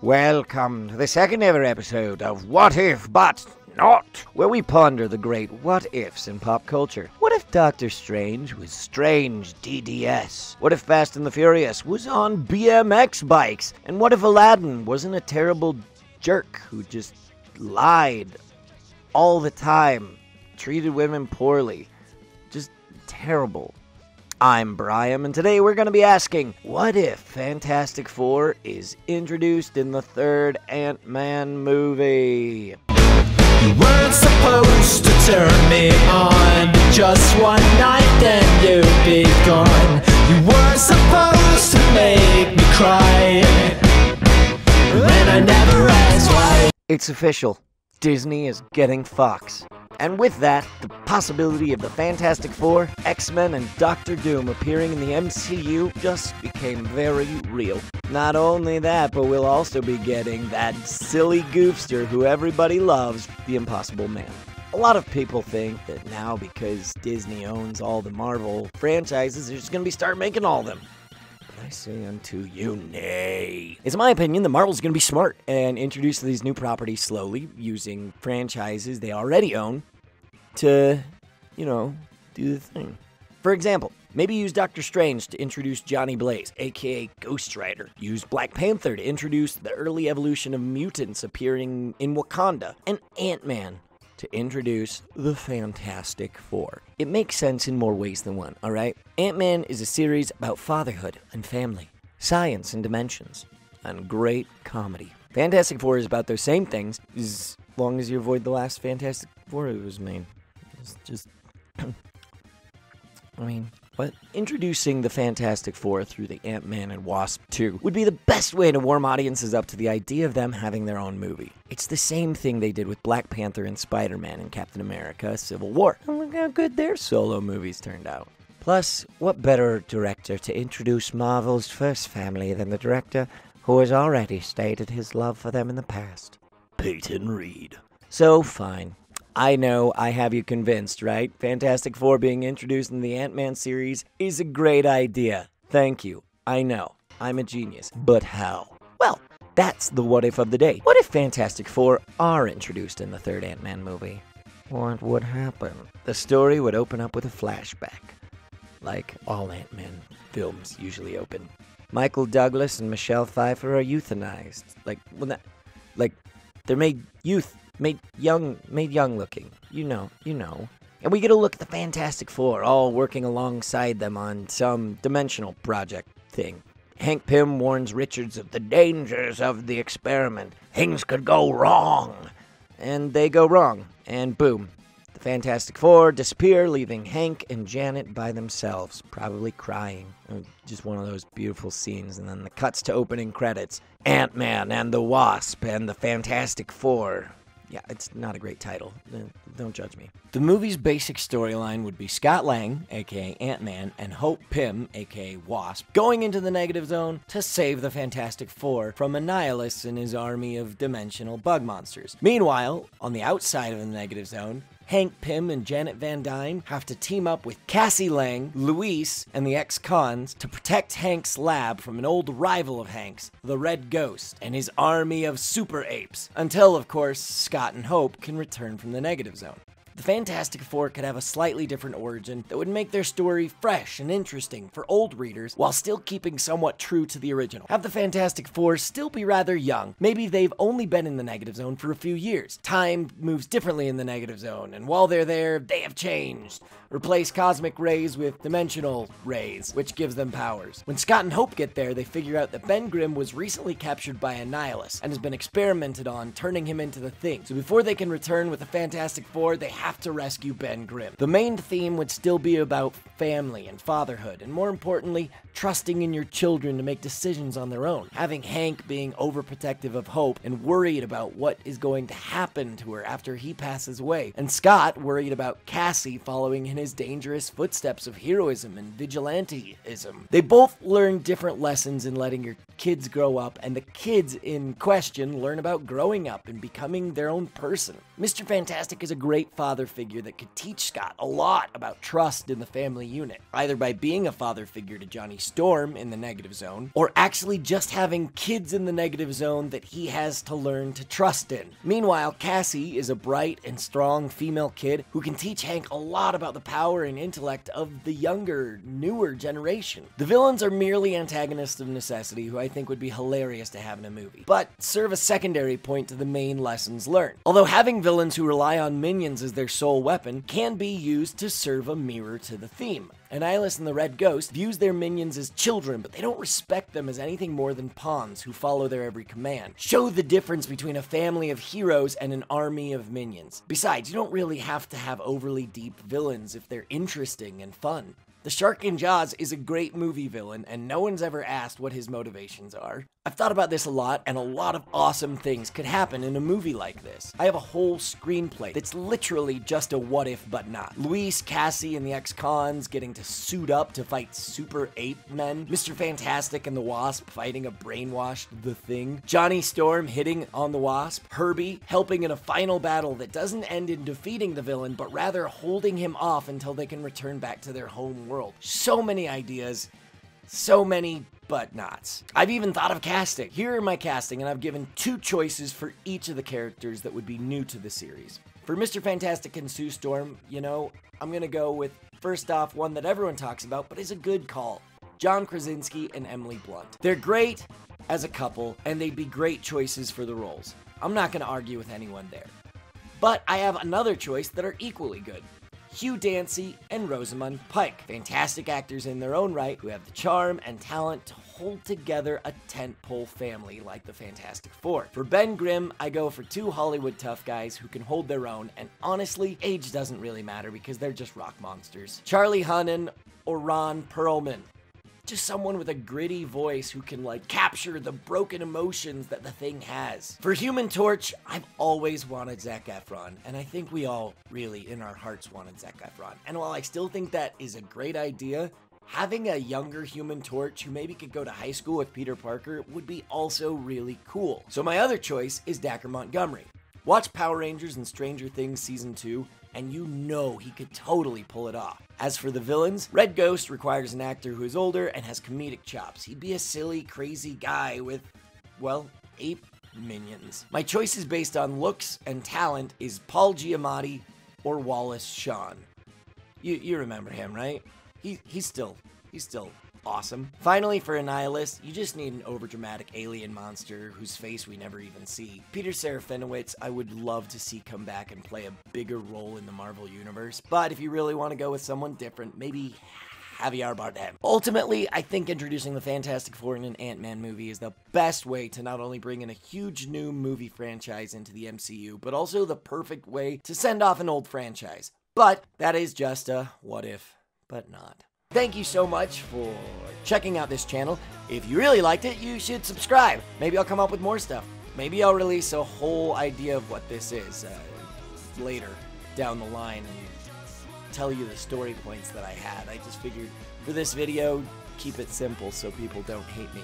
Welcome to the second ever episode of What If Butnot, where we ponder the great what ifs in pop culture. What if Doctor Strange was strange DDS? What if Fast and the Furious was on BMX bikes? And what if Aladdin wasn't a terrible jerk who just lied all the time, treated women poorly? Just terrible. I'm Brian, and today we're going to be asking, what if Fantastic Four is introduced in the third Ant-Man movie? You weren't supposed to turn me on, but just one night then you'd be gone. You weren't supposed to make me cry, and I never asked why. It's official. Disney is getting Fox. And with that, the possibility of the Fantastic Four, X-Men, and Doctor Doom appearing in the MCU just became very real. Not only that, but we'll also be getting that silly goofster who everybody loves, the Impossible Man. A lot of people think that now because Disney owns all the Marvel franchises, they're just going to start making all of them. I say unto you, nay. It's my opinion that Marvel's going to be smart and introduce these new properties slowly, using franchises they already own to, do the thing. For example, maybe use Doctor Strange to introduce Johnny Blaze, aka Ghost Rider. Use Black Panther to introduce the early evolution of mutants appearing in Wakanda. And Ant-Man to introduce the Fantastic Four. It makes sense in more ways than one, alright? Ant-Man is a series about fatherhood and family, science and dimensions, and great comedy. Fantastic Four is about those same things, as long as you avoid the last Fantastic Four that was made. It's just... What? Introducing the Fantastic Four through the Ant-Man and Wasp 2 would be the best way to warm audiences up to the idea of them having their own movie. It's the same thing they did with Black Panther and Spider-Man and Captain America Civil War. And look how good their solo movies turned out. Plus, what better director to introduce Marvel's first family than the director who has already stated his love for them in the past? Peyton Reed. So, fine. I know I have you convinced, right? Fantastic Four being introduced in the Ant-Man series is a great idea. Thank you. I know. I'm a genius. But how? Well, that's the what if of the day. What if Fantastic Four are introduced in the third Ant-Man movie? What would happen? The story would open up with a flashback, like all Ant-Man films usually open. Michael Douglas and Michelle Pfeiffer are euthanized. They're made young looking. You know. And we get a look at the Fantastic Four, all working alongside them on some dimensional project thing. Hank Pym warns Richards of the dangers of the experiment. Things could go wrong. And they go wrong. And boom. The Fantastic Four disappear, leaving Hank and Janet by themselves, probably crying. Just one of those beautiful scenes. And then the cuts to opening credits. Ant-Man and the Wasp and the Fantastic Four. Yeah, it's not a great title. Don't judge me. The movie's basic storyline would be Scott Lang, aka Ant-Man, and Hope Pym, aka Wasp, going into the negative zone to save the Fantastic Four from Annihilus and his army of dimensional bug monsters. Meanwhile, on the outside of the negative zone, Hank Pym and Janet Van Dyne have to team up with Cassie Lang, Luis, and the ex-cons to protect Hank's lab from an old rival of Hank's, the Red Ghost, and his army of super apes, until, of course, Scott and Hope can return from the negative zone. The Fantastic Four could have a slightly different origin that would make their story fresh and interesting for old readers while still keeping somewhat true to the original. Have the Fantastic Four still be rather young. Maybe they've only been in the negative zone for a few years. Time moves differently in the negative zone, and while they're there, they have changed. Replace cosmic rays with dimensional rays, which gives them powers. When Scott and Hope get there, they figure out that Ben Grimm was recently captured by Annihilus and has been experimented on, turning him into the Thing. So before they can return with the Fantastic Four, they have to rescue Ben Grimm. The main theme would still be about family and fatherhood, and more importantly, trusting in your children to make decisions on their own. Having Hank being overprotective of Hope and worried about what is going to happen to her after he passes away, and Scott worried about Cassie following in his dangerous footsteps of heroism and vigilanteism. They both learn different lessons in letting your kids grow up, and the kids in question learn about growing up and becoming their own person. Mr. Fantastic is a great father father figure that could teach Scott a lot about trust in the family unit, either by being a father figure to Johnny Storm in the negative zone, or actually just having kids in the negative zone that he has to learn to trust in. Meanwhile, Cassie is a bright and strong female kid who can teach Hank a lot about the power and intellect of the younger, newer generation. The villains are merely antagonists of necessity who I think would be hilarious to have in a movie, but serve a secondary point to the main lessons learned. Although having villains who rely on minions as their sole weapon can be used to serve a mirror to the theme. Annihilus and the Red Ghost views their minions as children, but they don't respect them as anything more than pawns who follow their every command. Show the difference between a family of heroes and an army of minions. Besides, you don't really have to have overly deep villains if they're interesting and fun. The Shark in Jaws is a great movie villain, and no one's ever asked what his motivations are. I've thought about this a lot, and a lot of awesome things could happen in a movie like this. I have a whole screenplay that's literally just a what if but not. Luis, Cassie, and the ex-cons getting to suit up to fight super ape men. Mr. Fantastic and the Wasp fighting a brainwashed The Thing. Johnny Storm hitting on the Wasp. Herbie helping in a final battle that doesn't end in defeating the villain, but rather holding him off until they can return back to their home world. So many ideas, so many but nots. I've even thought of casting. Here are my casting, and I've given 2 choices for each of the characters that would be new to the series. For Mr. Fantastic and Sue Storm, you know, I'm gonna go with, first off, one that everyone talks about, but is a good call. John Krasinski and Emily Blunt. They're great as a couple, and they'd be great choices for the roles. I'm not gonna argue with anyone there. But I have another choice that are equally good. Hugh Dancy and Rosamund Pike. Fantastic actors in their own right who have the charm and talent to hold together a tentpole family like the Fantastic Four. For Ben Grimm, I go for 2 Hollywood tough guys who can hold their own, and honestly, age doesn't really matter because they're just rock monsters. Charlie Hunnam or Ron Perlman. Just someone with a gritty voice who can, like, capture the broken emotions that the Thing has. For Human Torch, I've always wanted Zac Efron, and I think we all really, in our hearts, wanted Zac Efron. And while I still think that is a great idea, having a younger Human Torch who maybe could go to high school with Peter Parker would be also really cool. So my other choice is Dacre Montgomery. Watch Power Rangers and Stranger Things Season 2, and you know he could totally pull it off. As for the villains, Red Ghost requires an actor who is older and has comedic chops. He'd be a silly, crazy guy with, well, ape minions. My choices based on looks and talent is Paul Giamatti or Wallace Shawn. You remember him, right? He's still awesome. Finally, for Annihilus, you just need an overdramatic alien monster whose face we never even see. Peter Serafinowicz, I would love to see come back and play a bigger role in the Marvel Universe, but if you really want to go with someone different, maybe Javier Bardem. Ultimately, I think introducing the Fantastic Four in an Ant-Man movie is the best way to not only bring in a huge new movie franchise into the MCU, but also the perfect way to send off an old franchise. But that is just a what if, but not. Thank you so much for checking out this channel. If you really liked it, you should subscribe. Maybe I'll come up with more stuff. Maybe I'll release a whole idea of what this is later down the line and tell you the story points that I had. I just figured for this video, keep it simple so people don't hate me.